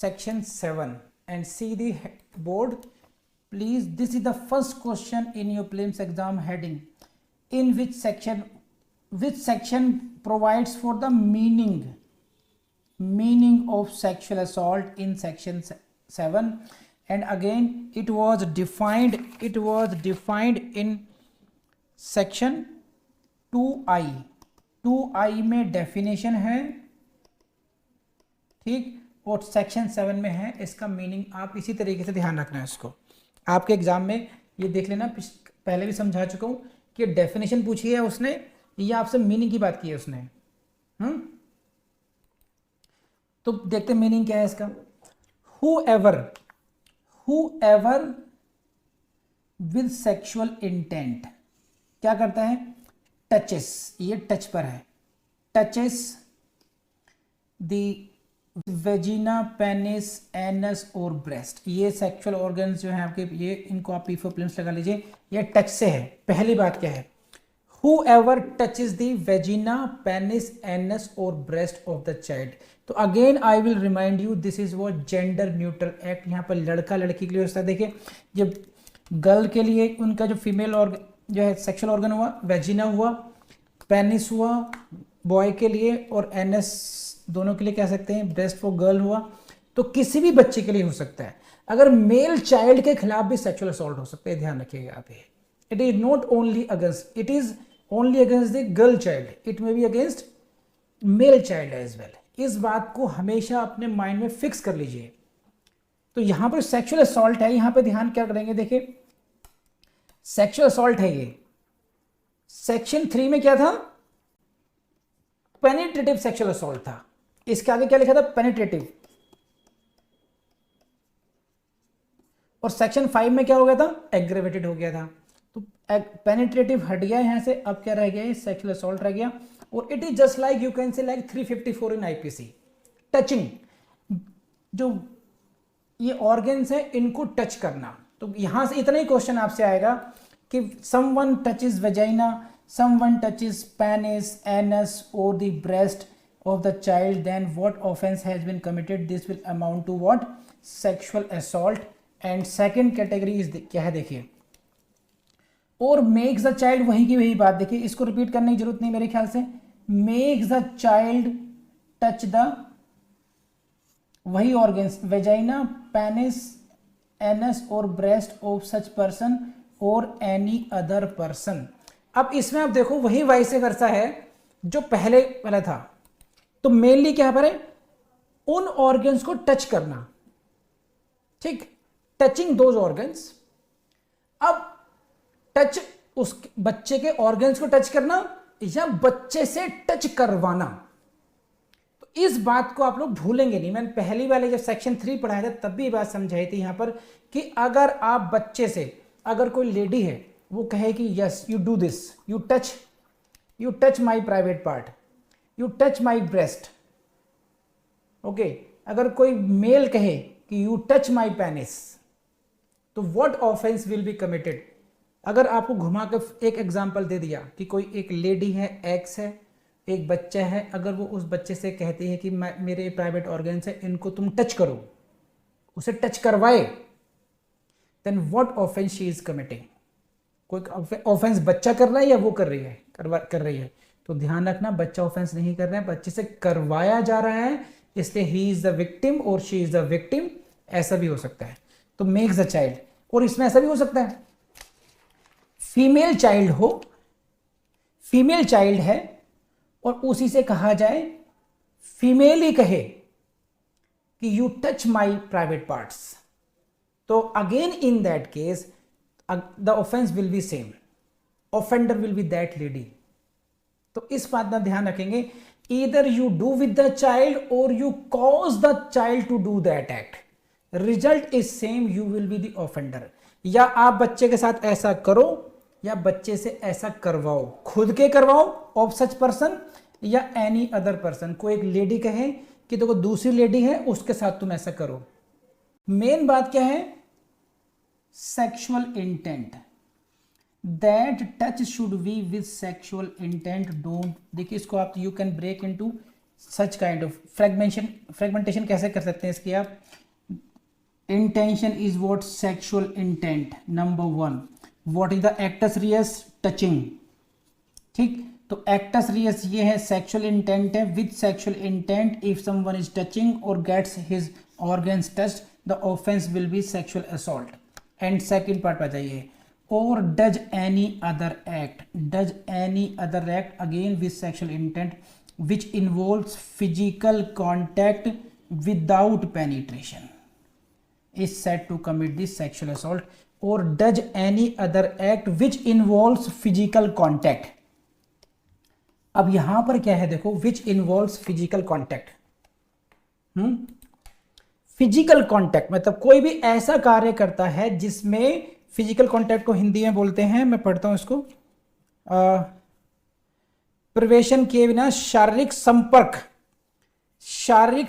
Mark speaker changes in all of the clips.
Speaker 1: section 7 and see the board. Please, this is the first question in your prelims exam heading. In which section provides for the meaning of sexual assault in section 7? And again it was defined in section 2i में definition है, ठीक, और section 7 में है इसका meaning. आप इसी तरीके से ध्यान रखना है इसको। आपके एग्जाम में ये देख लेना, पहले भी समझा चुका हूँ कि डेफिनेशन पूछी है उसने या आपसे मीनिंग की बात की है उसने। तो देखते मीनिंग क्या है इसका। whoever with sexual intent क्या करता है, टचेस, ये टच पर है, touches the vagina, penis, anus और ब्रेस्ट, ये सेक्सुअल ऑर्गन्स जो हैं आपके, ये इनको आप P4 प्रीलिम्स लगा लीजिए, ये टच से है। पहली बात क्या है, whoever touches the vagina, penis, anus or breast of the child। तो again I will remind you, this is वो जेंडर न्यूट्रल एक्ट। यहाँ पर लड़का लड़की के लिए होता है। देखिए, जब गर्ल के लिए उनका जो फीमेल और जो है सेक्सुअल ऑर्गन हुआ, वेजिना हुआ, पेनिस हुआ बॉय के लिए, और एनएस दोनों के लिए कह सकते हैं, ब्रेस्ट फॉर गर्ल हुआ। तो किसी भी बच्चे के लिए हो सकता है। अगर मेल चाइल्ड के खिलाफ भी सेक्सुअल असॉल्ट हो सकता है, ध्यान रखिएगा आप ये। It is not only against, it is only against the girl child, it may be against male child as well। इस बात को हमेशा अपने माइंड में फिक्स कर लीजिए। तो यहां पर सेक्सुअल असॉल्ट है, यहां पे ध्यान क्या करेंगे, देखिए सेक्सुअल असॉल्ट है ये। सेक्शन 3 में क्या था, पेनिट्रेटिव सेक्सुअल असॉल्ट था। इसके आगे क्या लिखा था, पेनिट्रेटिव। और सेक्शन 5 में क्या हो गया था, एग्रेवेटेड हो गया था। तो पेनिट्रेटिव हट गया यहां से, अब क्या रह गया, सेक्सुअल असॉल्ट रह गया। और it is just like, you can say like 354 in IPC. Touching, जो ये ऑर्गन्स है इनको टच करना। तो यहां से इतना ही क्वेश्चन आपसे आएगा कि someone touches vagina, someone touches penis, anus और the breast of the child, then what offence has been committed, this will amount to what, sexual assault. And second category is क्या है, देखिए, और मेक्स द चाइल्ड, वही की वही बात। देखिए, इसको रिपीट करने की जरूरत नहीं मेरे ख्याल से। Makes the child touch the, वही ऑर्गन्स, वेजाइना, पेनिस, एनस और ब्रेस्ट ऑफ सच पर्सन और एनी अदर पर्सन। अब इसमें आप देखो वही वाइस वर्सा है जो पहले वाला था। तो मेनली क्या पर है, उन ऑर्गन्स को टच करना, ठीक, टचिंग दोज ऑर्गन्स। अब टच, उस बच्चे के ऑर्गन्स को टच करना या बच्चे से टच करवाना। तो इस बात को आप लोग भूलेंगे नहीं। मैंने पहली वाले जब सेक्शन 3 पढ़ाया था तब भी बात समझाई थी यहां पर कि अगर आप बच्चे से, अगर कोई लेडी है वो कहे कि yes you do this, you touch my private part, you touch my breast, okay, अगर कोई मेल कहे कि यू टच माई पेनिस, तो what offence will be committed. अगर आपको घुमा कर एक एग्जाम्पल दे दिया कि कोई एक लेडी है, एक्स है, एक बच्चा है, अगर वो उस बच्चे से कहती है कि मेरे प्राइवेट ऑर्गन्स है, इनको तुम टच करो, उसे टच करवाए, then what offence she is committing. कोई ऑफेंस बच्चा कर रहा है या वो कर रही है। तो ध्यान रखना, बच्चा ऑफेंस नहीं कर रहा है, बच्चे से करवाया जा रहा है, इसलिए ही इज द विक्टिम और शी इज द विक्टिम, ऐसा भी हो सकता है। तो मेक्स द चाइल्ड, और इसमें ऐसा भी हो सकता है फीमेल चाइल्ड हो, फीमेल चाइल्ड है और उसी से कहा जाए, फीमेल ही कहे कि you touch my private parts, तो again in that case the offence will be same, offender will be that lady. तो इस बात का ध्यान रखेंगे, either you do with the child और you cause the child to do that act, result is same, you will be the offender. या आप बच्चे के साथ ऐसा करो या बच्चे से ऐसा करवाओ, खुद के करवाओ ऑफ सच पर्सन या एनी अदर पर्सन। कोई एक लेडी कहे कि देखो दूसरी लेडी है उसके साथ तुम ऐसा करो। मेन बात क्या है, sexual intent, that touch should be with sexual intent. Don't, देखिए इसको आप you can break into such kind of fragmentation कैसे कर सकते हैं इसकी आप? Intention is what sexual intent, number 1। What is the actus reus? Touching, ठीक। तो एक्टस रियस ये है, सेक्सुअल इंटेंट है। With sexual intent if someone is touching और gets his organs touched the offence will be sexual assault. And second part पर जाइए, और does any other act, does any other act again with sexual intent which involves physical contact without penetration is said to commit the sexual assault, or does any other act which involves physical contact। अब यहां पर क्या है देखो, which involves physical contact। Physical contact मतलब कोई भी ऐसा कार्य करता है जिसमें फिजिकल कॉन्टैक्ट को हिंदी में बोलते हैं, मैं पढ़ता हूं इसको, प्रवेशन किए बिना शारीरिक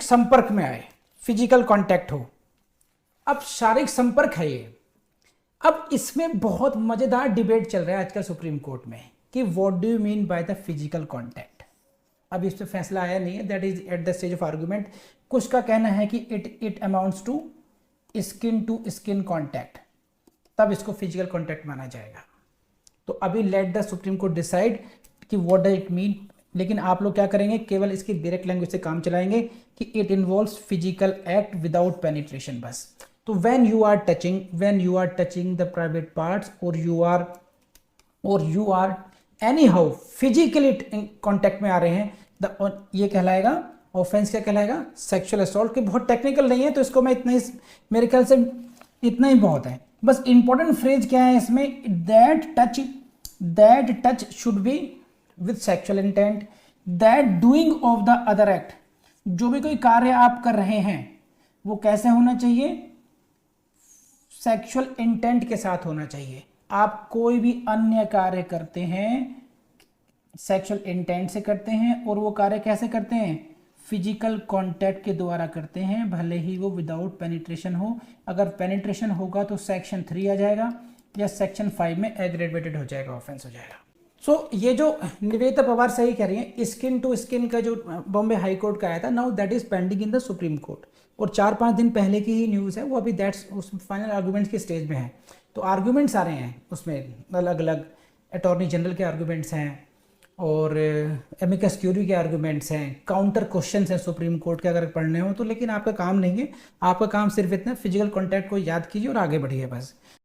Speaker 1: संपर्क में आए, फिजिकल कॉन्टैक्ट हो। अब शारीरिक संपर्क है ये। अब इसमें बहुत मजेदार डिबेट चल रहा है आजकल सुप्रीम कोर्ट में कि what do you mean by the physical contact. अब इस पे फैसला आया नहीं है, that is at the stage of argument. कुछ का कहना है कि it amounts to skin contact, तब इसको फिजिकल कॉन्टैक्ट माना जाएगा। तो अभी let the Supreme Court decide कि व्हाट डज इट मीन। लेकिन आप लोग क्या करेंगे, केवल इसकी डायरेक्ट लैंग्वेज से काम चलाएंगे कि it involves physical act without penetration, बस। तो when you are touching the private parts or you are anyhow physically contact में आ रहे हैं, ये कहलाएगा ऑफेंस। क्या कहलाएगा? Sexual assault. के बहुत टेक्निकल नहीं है तो इसको मैं इतना ही, मेरे ख्याल से इतना ही बहुत है। बस इंपॉर्टेंट फ्रेज क्या है इसमें, that touch should be with sexual intent, that doing of the other act, जो भी कोई कार्य आप कर रहे हैं वो कैसे होना चाहिए? सेक्सुअल इंटेंट के साथ होना चाहिए। आप कोई भी अन्य कार्य करते हैं सेक्सुअल इंटेंट से करते हैं, और वो कार्य कैसे करते हैं? फिजिकल कांटेक्ट के द्वारा करते हैं, भले ही वो विदाउट पेनिट्रेशन हो। अगर पेनिट्रेशन होगा तो सेक्शन 3 आ जाएगा, या सेक्शन 5 में एग्रेवेटेड हो जाएगा, ऑफेंस हो जाएगा। सो ये जो निवेदिता पवार सही कह रही है, स्किन टू स्किन का जो बॉम्बे हाई कोर्ट का आया था, now that is pending in the Supreme court. और 4-5 दिन पहले की ही न्यूज़ है वो, अभी दैट्स उस फाइनल आर्गूमेंट्स के स्टेज में है। तो आर्गूमेंट्स आ रहे हैं उसमें, अलग अलग अटॉर्नी जनरल के आर्गूमेंट्स हैं और एमिकस क्यूरी के आर्गूमेंट्स हैं, काउंटर क्वेश्चंस हैं सुप्रीम कोर्ट के अगर पढ़ने हो तो। लेकिन आपका काम नहीं है, आपका काम सिर्फ इतना फिजिकल कॉन्टैक्ट को याद कीजिए और आगे बढ़िए बस।